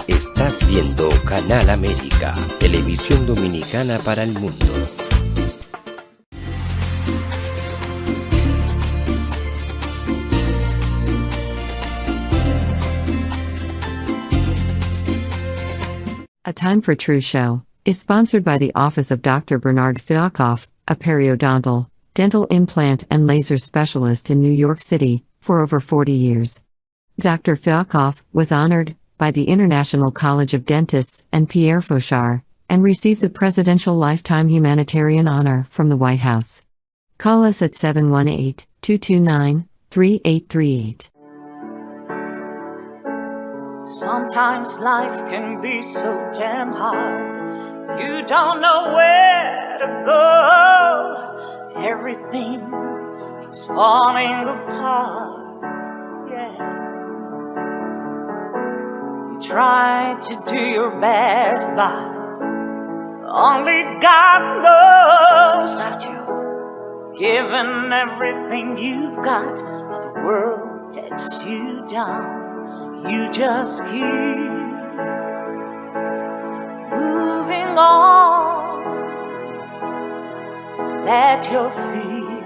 Estás viendo Canal América, televisión dominicana para el mundo. A Time for Truth show is sponsored by the Office of Dr. Bernard Fialkoff, a periodontal, dental implant and laser specialist in New York City, for over 40 years. Dr. Fialkoff was honored by the International College of Dentists and Pierre Fauchard, and received the Presidential Lifetime Humanitarian Honor from the White House. Call us at 718-229-3838. Sometimes life can be so damn hard, you don't know where to go. Everything keeps falling apart, yeah. You try to do your best, but only God knows that you've given everything you've got, but the world takes you down. You just keep moving on. Let your fears.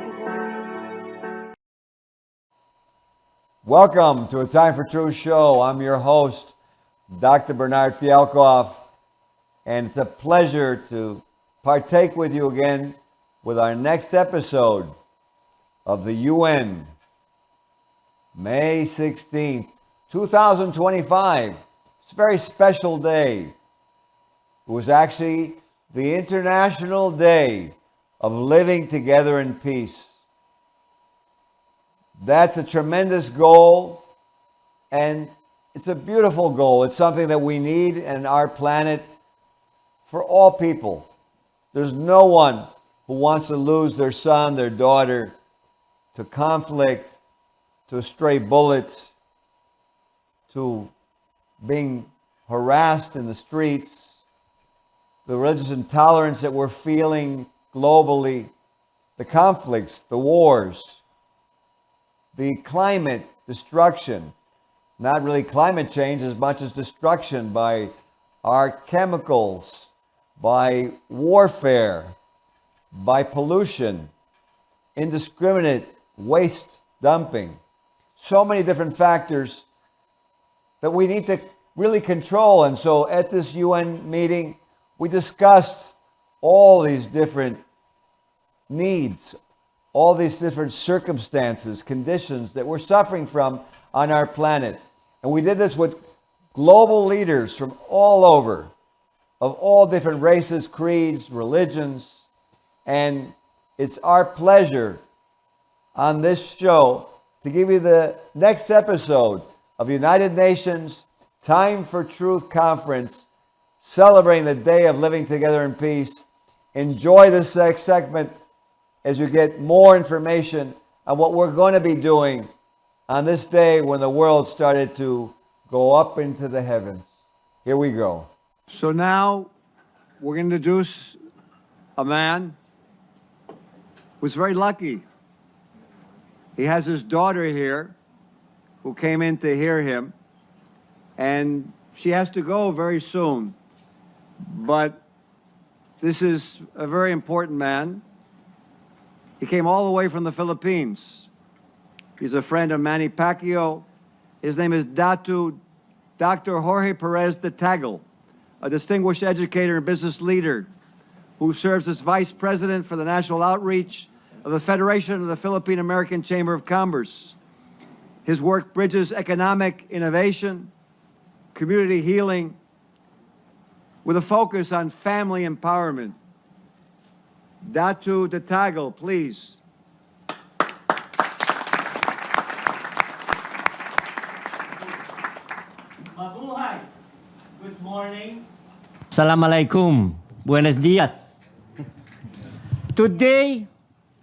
Welcome to A Time for Truth show. I'm your host, Dr. Bernard Fialkoff, and it's a pleasure to partake with you again with our next episode of the UN, May 16th. 2025. It's a very special day. It was actually the International Day of Living Together in Peace. That's a tremendous goal, and it's a beautiful goal. It's something that we need in our planet for all people. There's no one who wants to lose their son, their daughter, to conflict, to a stray bullet, to being harassed in the streets, the religious intolerance that we're feeling globally, the conflicts, the wars, the climate destruction, not really climate change as much as destruction by our chemicals, by warfare, by pollution, indiscriminate waste dumping. So many different factors that we need to really control. And so at this UN meeting, we discussed all these different needs, all these different circumstances, conditions that we're suffering from on our planet. And we did this with global leaders from all over, of all different races, creeds, religions. And it's our pleasure on this show to give you the next episode of United Nations Time for Truth Conference, celebrating the Day of Living Together in Peace. Enjoy this segment as you get more information on what we're going to be doing on this day when the world started to go up into the heavens. Here we go. So now we're going to introduce a man who's very lucky. He has his daughter here, who came in to hear him, and she has to go very soon. But this is a very important man. He came all the way from the Philippines. He's a friend of Manny Pacquiao. His name is Datu, Dr. Jorge Perez de Tagle, a distinguished educator and business leader who serves as vice president for the national outreach of the Federation of the Philippine American Chamber of Commerce. His work bridges economic innovation, community healing, with a focus on family empowerment. Datu de Tagle, please. Mabuhay. Good morning. Assalamualaikum. Buenos dias. Today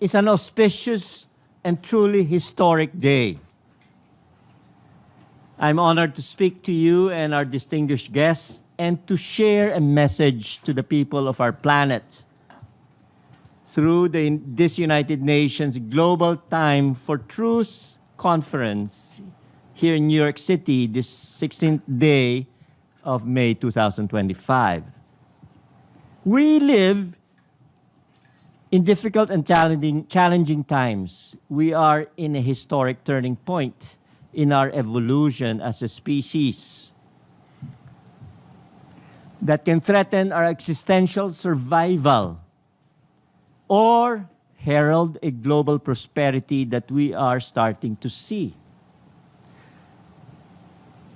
is an auspicious and truly historic day. I'm honored to speak to you and our distinguished guests and to share a message to the people of our planet. through this United Nations Global Time for Truth Conference here in New York City, this 16th day of May 2025. We live in difficult and challenging times. We are in a historic turning point in our evolution as a species that can threaten our existential survival or herald a global prosperity that we are starting to see.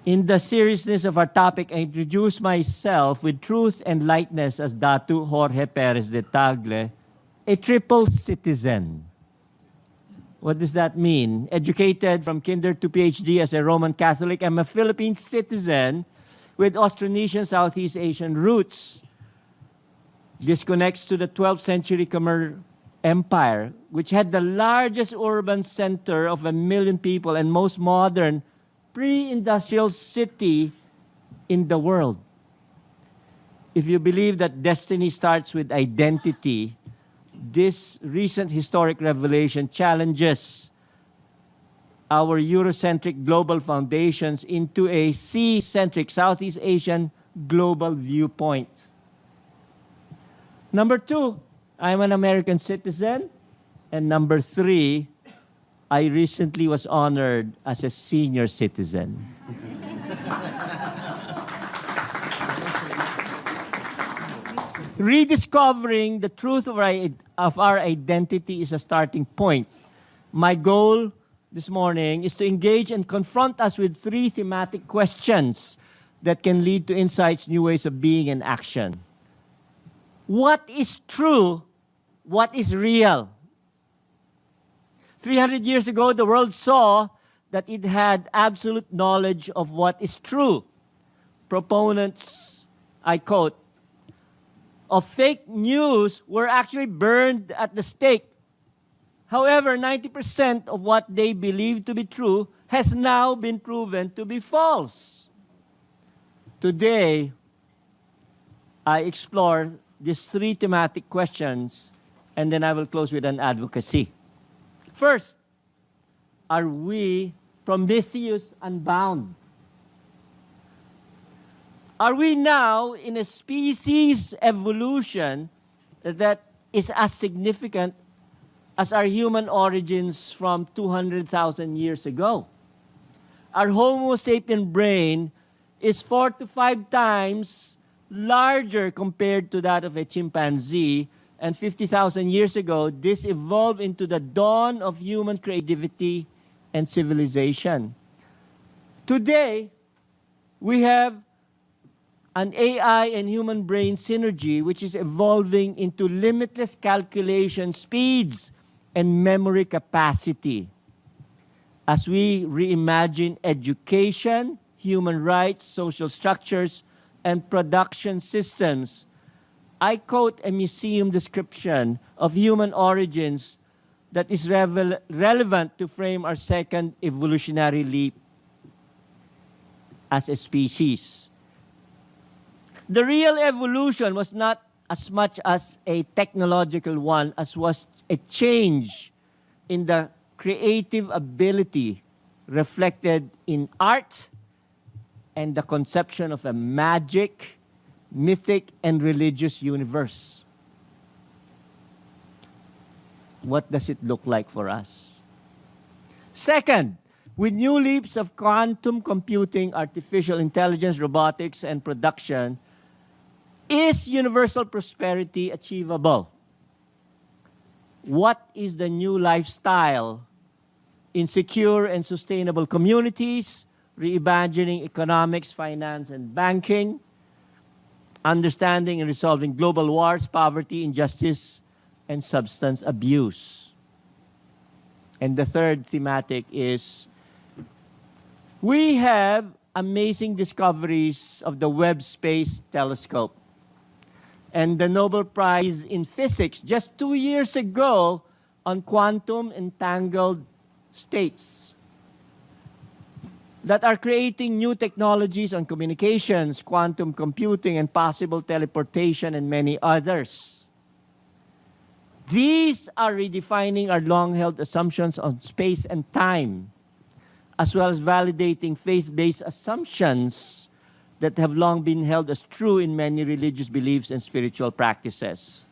In the seriousness of our topic, I introduce myself with truth and lightness as Datu, Jorge, Perez de Tagle, a triple citizen. What does that mean? Educated from kinder to PhD as a Roman Catholic, I'm a Philippine citizen with Austronesian Southeast Asian roots. This connects to the 12th century Khmer Empire, which had the largest urban center of 1 million people and most modern pre-industrial city in the world. If you believe that destiny starts with identity, this recent historic revelation challenges our Eurocentric global foundations into a sea-centric Southeast Asian global viewpoint. Number 2, I'm an American citizen. And number 3, I recently was honored as a senior citizen. Rediscovering the truth of our identity is a starting point. My goal this morning is to engage and confront us with 3 thematic questions that can lead to insights, new ways of being, and action. What is true? What is real? 300 years ago, the world saw that it had absolute knowledge of what is true. Proponents, I quote, of fake news were actually burned at the stake. However, 90% of what they believed to be true has now been proven to be false. Today, I explore these 3 thematic questions, and then I will close with an advocacy. First, are we Prometheus unbound? Are we now in a species evolution that is as significant as our human origins from 200,000 years ago? Our Homo sapien brain is 4 to 5 times larger compared to that of a chimpanzee, and 50,000 years ago, this evolved into the dawn of human creativity and civilization. Today, we have an AI and human brain synergy which is evolving into limitless calculation speeds and memory capacity. As we reimagine education, human rights, social structures, and production systems, I quote a museum description of human origins that is relevant to frame our second evolutionary leap as a species. The real evolution was not as much as a technological one as was a change in the creative ability reflected in art and the conception of a magic, mythic, and religious universe. What does it look like for us? Second, with new leaps of quantum computing, artificial intelligence, robotics, and production, is universal prosperity achievable? What is the new lifestyle in secure and sustainable communities, reimagining economics, finance, and banking, understanding and resolving global wars, poverty, injustice, and substance abuse? And the third thematic is, we have amazing discoveries of the Webb Space Telescope and the Nobel Prize in Physics just 2 years ago on quantum entangled states that are creating new technologies on communications, quantum computing, and possible teleportation, and many others. These are redefining our long-held assumptions on space and time, as well as validating faith-based assumptions that have long been held as true in many religious beliefs and spiritual practices.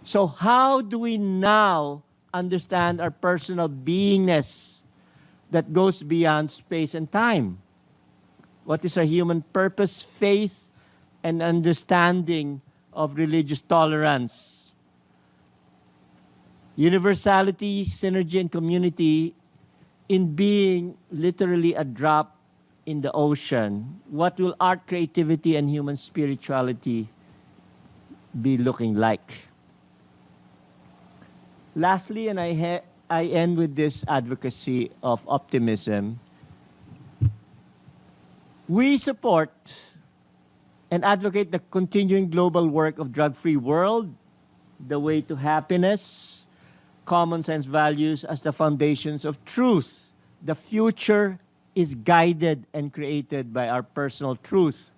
So how do we now understand our personal beingness that goes beyond space and time? What is our human purpose, faith, and understanding of religious tolerance? Universality, synergy, and community in being literally a drop in the ocean. What will art, creativity, and human spirituality be looking like? Lastly, and I end with this advocacy of optimism, we support and advocate the continuing global work of drug-free world, the way to happiness, common sense values as the foundations of truth. The future is guided and created by our personal truth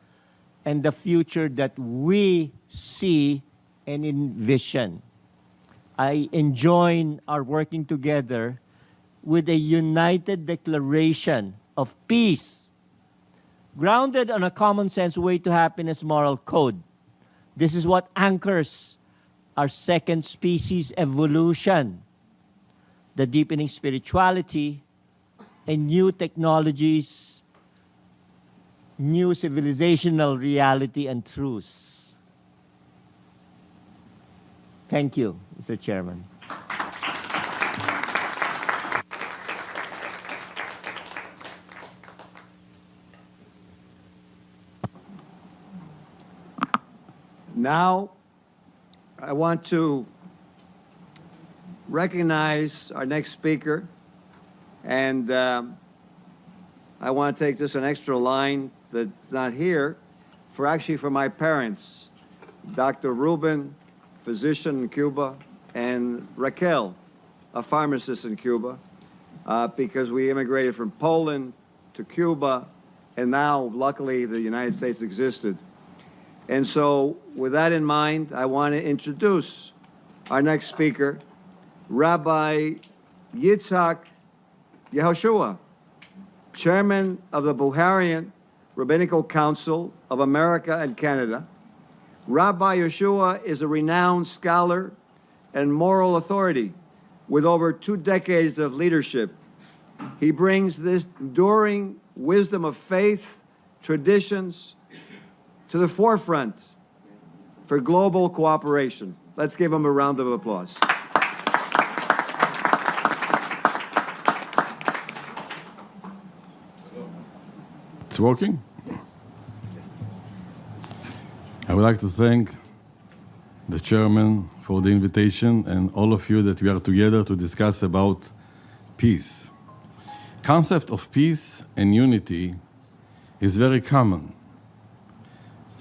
and the future that we see and envision. I enjoin our working together with a united declaration of peace, grounded on a common sense way to happiness moral code. This is what anchors our second species evolution, the deepening spirituality and new technologies, new civilizational reality and truths. Thank you, Mr. Chairman. Now, I want to recognize our next speaker, and I want to take just an extra line that's not here, for my parents, Dr. Ruben, physician in Cuba, and Raquel, a pharmacist in Cuba, because we immigrated from Poland to Cuba, and now, luckily, the United States existed. And so, with that in mind, I want to introduce our next speaker, Rabbi Itzhak Yehoshua, Chairman of the Bulgarian Rabbinical Council of America and Canada. Rabbi Yehoshua is a renowned scholar and moral authority with over 2 decades of leadership. He brings this enduring wisdom of faith, traditions, to the forefront for global cooperation. Let's give him a round of applause. It's working? Yes. I would like to thank the chairman for the invitation and all of you that we are together to discuss about peace. Concept of peace and unity is very common.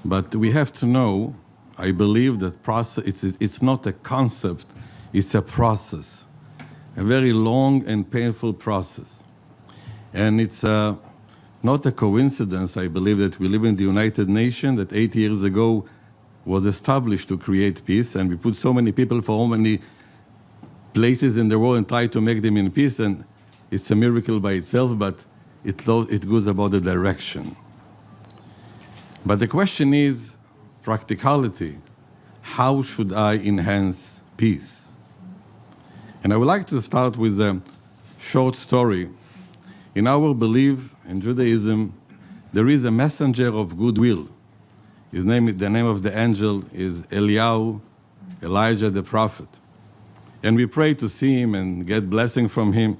But we have to know, I believe that it's not a concept, it's a process, a very long and painful process. And it's not a coincidence, I believe, that we live in the United Nations, that 8 years ago was established to create peace, and we put so many people from so many places in the world and try to make them in peace, and it's a miracle by itself, but it goes about the direction. But the question is practicality. How should I enhance peace? And I would like to start with a short story. In our belief in Judaism, there is a messenger of goodwill. The name of the angel is Eliyahu, Elijah the prophet. And we pray to see him and get blessing from him.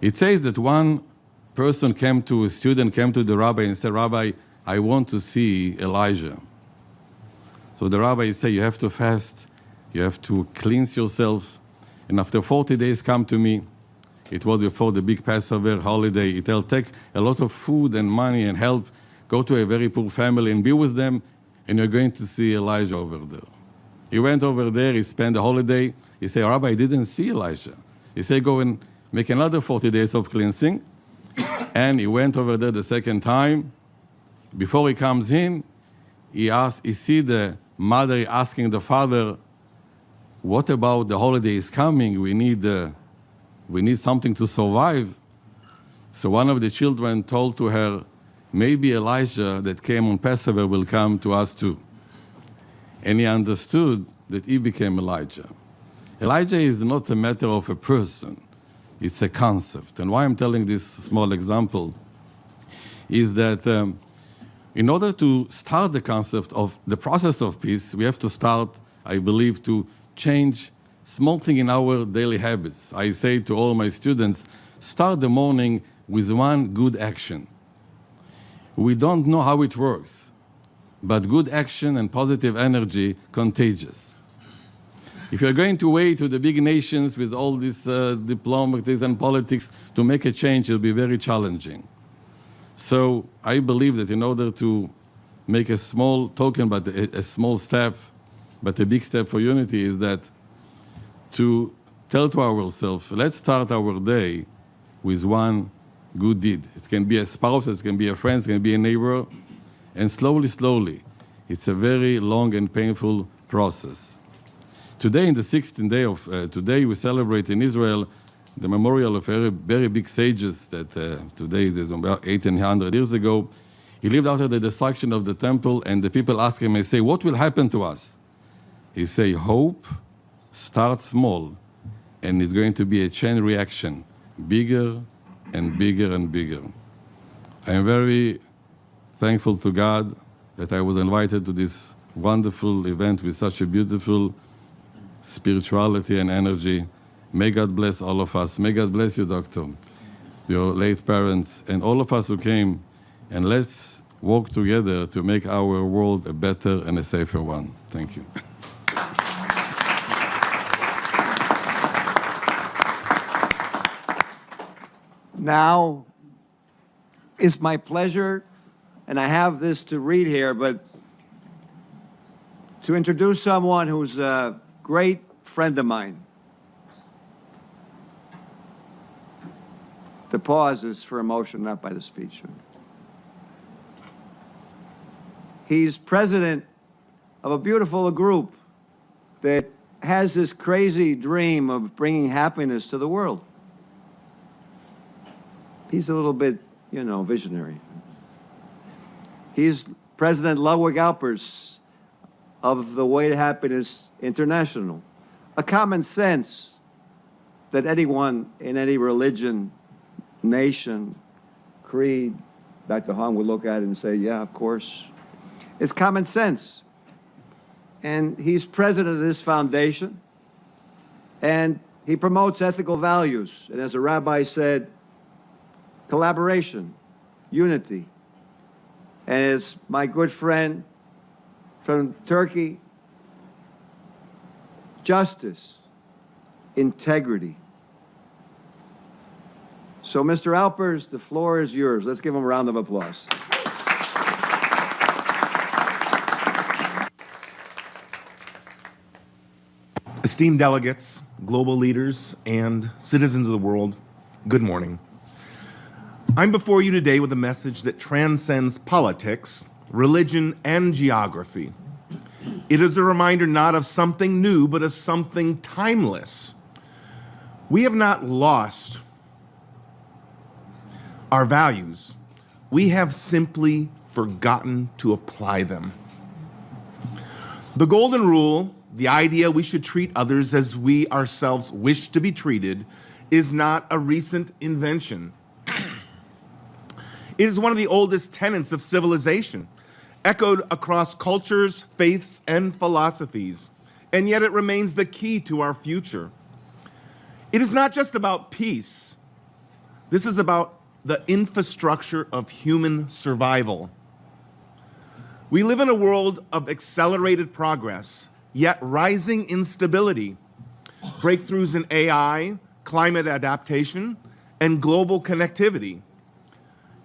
It says that one student came to the rabbi and said, "Rabbi, I want to see Elijah." So the rabbi said, "You have to fast, you have to cleanse yourself, and after 40 days come to me." It was before the big Passover holiday. It'll take a lot of food and money and help. Go to a very poor family and be with them, and you're going to see Elijah over there. He went over there, he spent the holiday. He said, "Rabbi, I didn't see Elijah." He said, "Go and make another 40 days of cleansing." And he went over there the second time. Before he comes in, he see the mother asking the father, what about the holiday is coming? We need something to survive. So one of the children told to her, maybe Elijah that came on Passover will come to us too. And he understood that he became Elijah. Elijah is not a matter of a person, it's a concept. And why I'm telling this small example is that in order to start the concept of the process of peace, we have to start, I believe, to change small thing in our daily habits. I say to all my students, start the morning with one good action. We don't know how it works, but good action and positive energy contagious. If you're going to wait to the big nations with all these diplomatics and politics to make a change, it'll be very challenging. So I believe that in order to make a small token, but a small step, but a big step for unity is that to tell to ourselves, let's start our day with one good deed. It can be a spouse, it can be a friend, it can be a neighbor, and slowly, slowly. It's a very long and painful process. Today, in the 16th day of today, we celebrate in Israel the memorial of very, very big sages that today is about 1800 years ago. He lived after the destruction of the temple, and the people ask him, they say, what will happen to us? He say, hope, start small, and it's going to be a chain reaction, bigger and bigger and bigger. I am very thankful to God that I was invited to this wonderful event with such a beautiful spirituality and energy. May God bless all of us. May God bless you, Doctor, your late parents, and all of us who came. And let's work together to make our world a better and a safer one. Thank you. Now, it's my pleasure, and I have this to read here, but to introduce someone who's a great friend of mine. The pause is for emotion, not by the speech. He's president of a beautiful group that has this crazy dream of bringing happiness to the world. He's a little bit, visionary. He's President Ludwig Alpers of the Way to Happiness International. A common sense that anyone in any religion, nation, creed, Dr. Hong would look at it and say, yeah, of course. It's common sense. And he's president of this foundation, and he promotes ethical values. And as a rabbi said, collaboration, unity. And as my good friend from Turkey, justice, integrity. So, Mr. Alpers, the floor is yours. Let's give him a round of applause. Esteemed delegates, global leaders, and citizens of the world, good morning. I'm before you today with a message that transcends politics, religion, and geography. It is a reminder not of something new, but of something timeless. We have not lost our values. We have simply forgotten to apply them. The golden rule, the idea we should treat others as we ourselves wish to be treated, is not a recent invention. It is one of the oldest tenets of civilization, echoed across cultures, faiths, and philosophies, and yet it remains the key to our future. It is not just about peace. This is about the infrastructure of human survival. We live in a world of accelerated progress, yet rising instability. Breakthroughs in AI, climate adaptation, and global connectivity.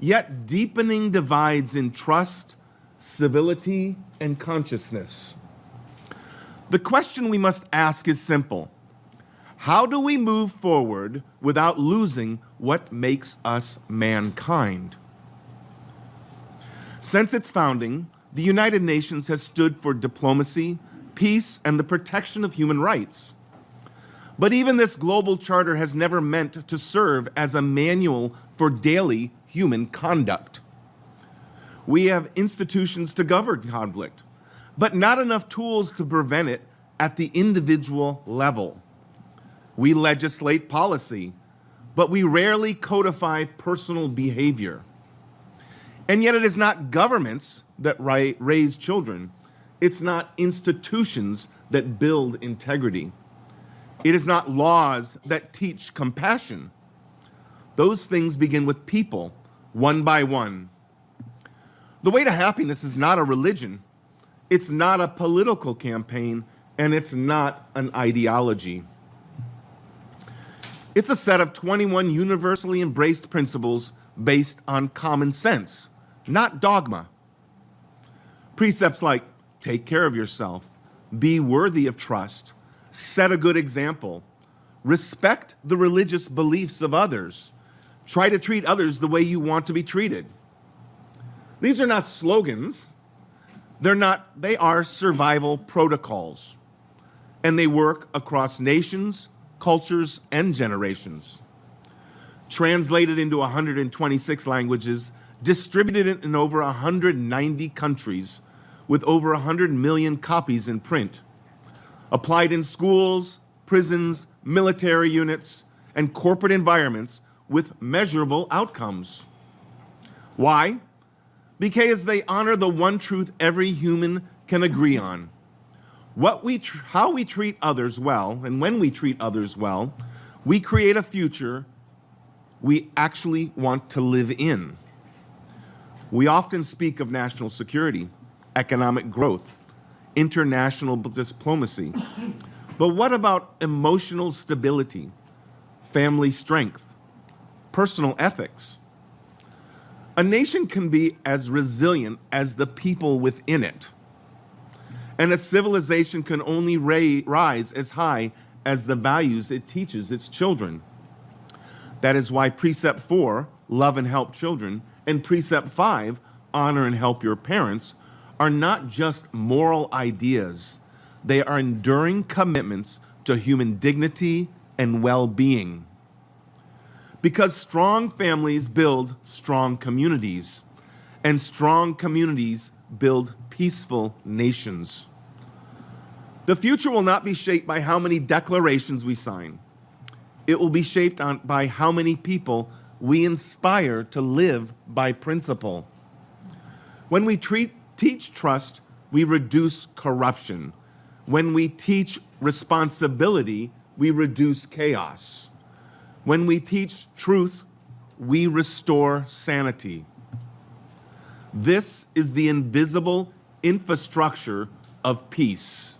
Yet deepening divides in trust, civility, and consciousness. The question we must ask is simple. How do we move forward without losing what makes us mankind? Since its founding, the United Nations has stood for diplomacy, peace, and the protection of human rights. But even this global charter has never meant to serve as a manual for daily human conduct. We have institutions to govern conflict, but not enough tools to prevent it at the individual level. We legislate policy, but we rarely codify personal behavior. And yet it is not governments that raise children. It's not institutions that build integrity. It is not laws that teach compassion. Those things begin with people, one by one. The way to happiness is not a religion. It's not a political campaign, and it's not an ideology. It's a set of 21 universally embraced principles based on common sense, not dogma. Precepts like take care of yourself, be worthy of trust, set a good example, respect the religious beliefs of others, try to treat others the way you want to be treated. These are not slogans. They are survival protocols, and they work across nations, cultures, and generations. Translated into 126 languages, distributed in over 190 countries, with over 100 million copies in print. Applied in schools, prisons, military units, and corporate environments with measurable outcomes. Why? Because they honor the one truth every human can agree on. How we treat others well, and when we treat others well, we create a future we actually want to live in. We often speak of national security, economic growth, international diplomacy. But what about emotional stability, family strength, personal ethics? A nation can be as resilient as the people within it. And a civilization can only rise as high as the values it teaches its children. That is why Precept 4, love and help children, and Precept 5, honor and help your parents, are not just moral ideas. They are enduring commitments to human dignity and well-being. Because strong families build strong communities, and strong communities build peaceful nations. The future will not be shaped by how many declarations we sign. It will be shaped by how many people we inspire to live by principle. When we teach trust, we reduce corruption. When we teach responsibility, we reduce chaos. When we teach truth, we restore sanity. This is the invisible infrastructure of peace.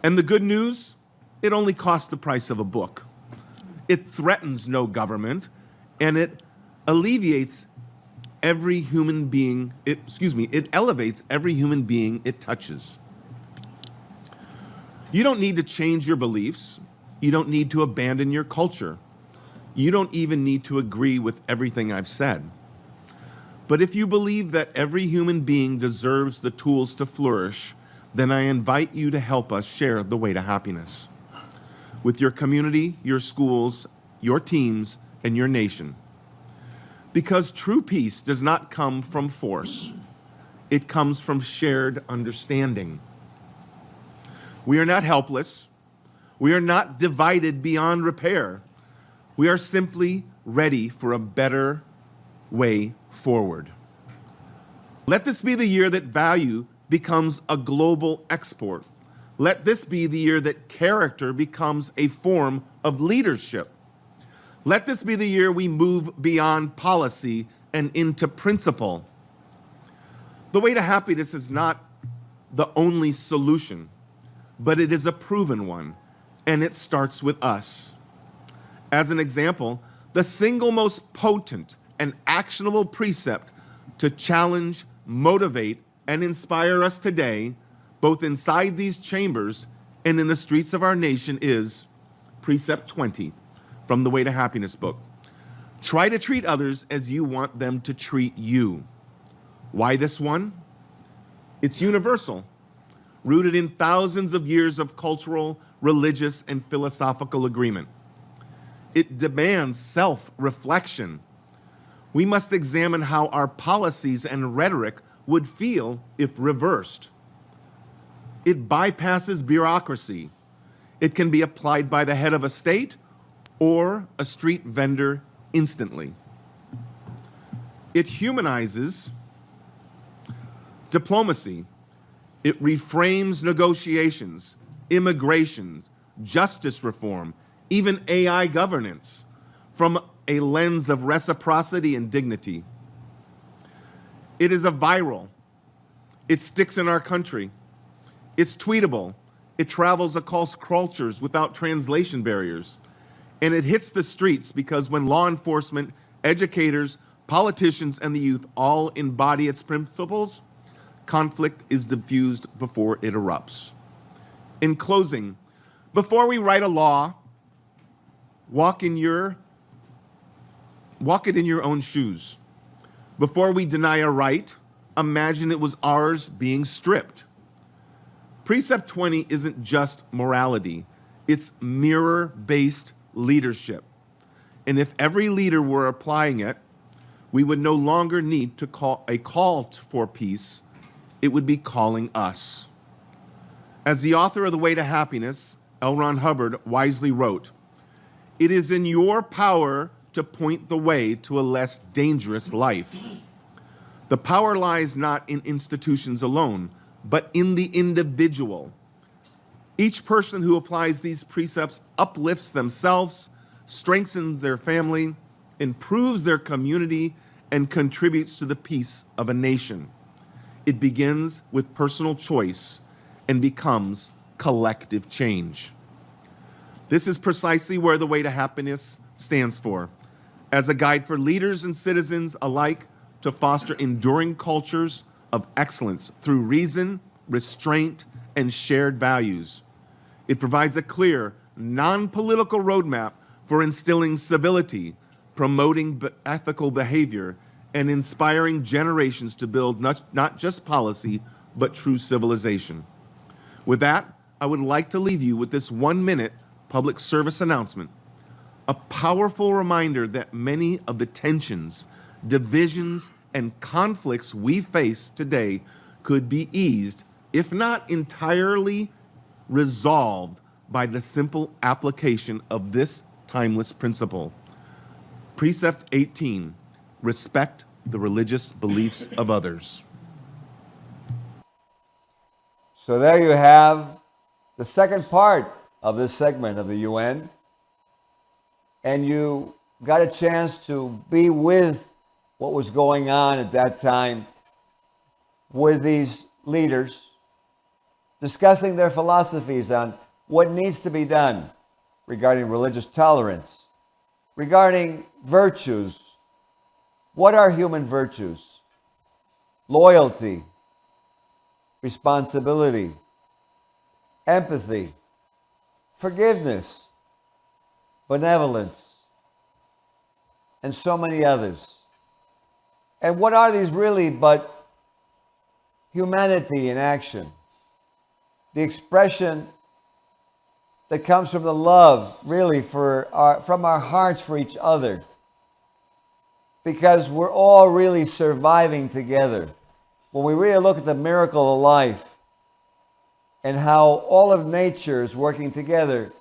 And the good news, it only costs the price of a book. It threatens no government, and it alleviates every human being, it elevates every human being it touches. You don't need to change your beliefs. You don't need to abandon your culture. You don't even need to agree with everything I've said. But if you believe that every human being deserves the tools to flourish, then I invite you to help us share the way to happiness with your community, your schools, your teams, and your nation. Because true peace does not come from force. It comes from shared understanding. We are not helpless. We are not divided beyond repair. We are simply ready for a better way forward. Let this be the year that value becomes a global export. Let this be the year that character becomes a form of leadership. Let this be the year we move beyond policy and into principle. The way to happiness is not the only solution, but it is a proven one, and it starts with us. As an example, the single most potent and actionable precept to challenge, motivate, and inspire us today, both inside these chambers and in the streets of our nation, is Precept 20 from the Way to Happiness book. Try to treat others as you want them to treat you. Why this one? It's universal. rooted in thousands of years of cultural, religious, and philosophical agreement. It demands self-reflection. We must examine how our policies and rhetoric would feel if reversed. It bypasses bureaucracy. It can be applied by the head of a state or a street vendor instantly. It humanizes diplomacy. It reframes negotiations, immigration, justice reform, even AI governance from a lens of reciprocity and dignity. It is a viral. It sticks in our country. It's tweetable. It travels across cultures without translation barriers. And it hits the streets because when law enforcement, educators, politicians, and the youth all embody its principles, conflict is diffused before it erupts. In closing, before we write a law, walk it in your own shoes. Before we deny a right, imagine it was ours being stripped. Precept 20 isn't just morality, it's mirror-based leadership. And if every leader were applying it, we would no longer need to call a call for peace, it would be calling us. As the author of The Way to Happiness, L. Ron Hubbard, wisely wrote, "It is in your power to point the way to a less dangerous life. The power lies not in institutions alone, but in the individual. Each person who applies these precepts uplifts themselves, strengthens their family, improves their community, and contributes to the peace of a nation. It begins with personal choice and becomes collective change." This is precisely where The Way to Happiness stands for, as a guide for leaders and citizens alike to foster enduring cultures of excellence through reason, restraint, and shared values. It provides a clear, non-political roadmap for instilling civility, promoting ethical behavior, and inspiring generations to build not just policy, but true civilization. With that, I would like to leave you with this 1-minute public service announcement, a powerful reminder that many of the tensions, divisions, and conflicts we face today could be eased, if not entirely resolved, by the simple application of this timeless principle. Precept 18, respect the religious beliefs of others. So there you have the second part of this segment of the UN. And you got a chance to be with what was going on at that time with these leaders, discussing their philosophies on what needs to be done regarding religious tolerance, regarding virtues. What are human virtues? Loyalty, responsibility, empathy, forgiveness, benevolence, and so many others. And what are these really but humanity in action? The expression that comes from the love, really, from our hearts for each other. Because we're all really surviving together. When we really look at the miracle of life and how all of nature is working together,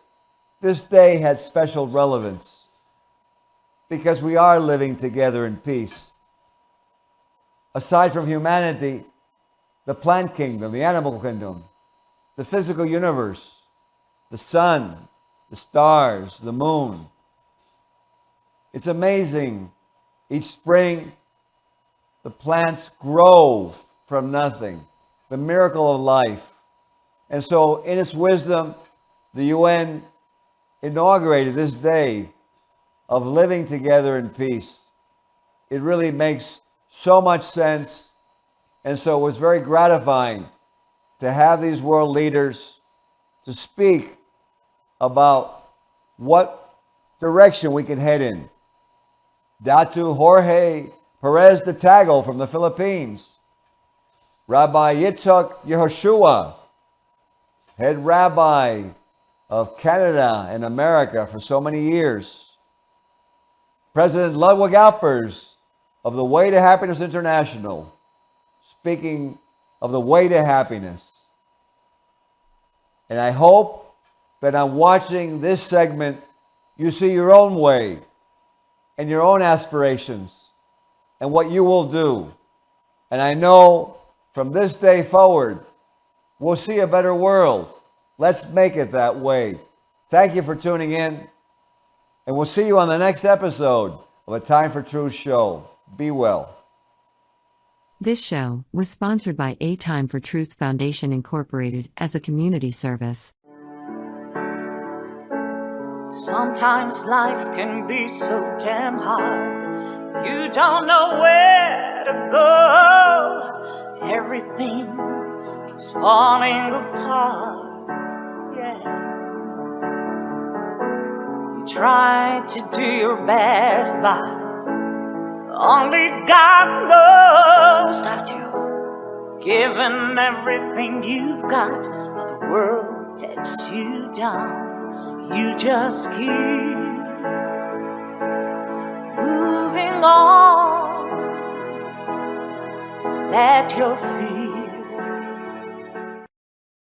this day had special relevance because we are living together in peace. Aside from humanity, the plant kingdom, the animal kingdom, the physical universe, the sun, the stars, the moon. It's amazing. Each spring, the plants grow from nothing. The miracle of life. And so, in its wisdom, the UN inaugurated this day of living together in peace. It really makes so much sense. And so it was very gratifying to have these world leaders to speak about what direction we can head in. Datu, Jorge, Perez the Tagle from the Philippines. Rabbi Itzhak, Yehoshua head rabbi of Canada and America for so many years. President Ludwig Alpers of the Way to Happiness International, speaking of the way to happiness. And I hope that on watching this segment, you see your own way and your own aspirations and what you will do. And I know from this day forward, we'll see a better world. Let's make it that way. Thank you for tuning in. And we'll see you on the next episode of A Time for Truth show. Be well. This show was sponsored by A Time for Truth Foundation Incorporated as a community service. Sometimes life can be so damn hard. You don't know where to go. Everything keeps falling apart. Yeah. You try to do your best, but only God knows that you've given everything you've got, but the world takes you down. You just keep moving on. Let your feet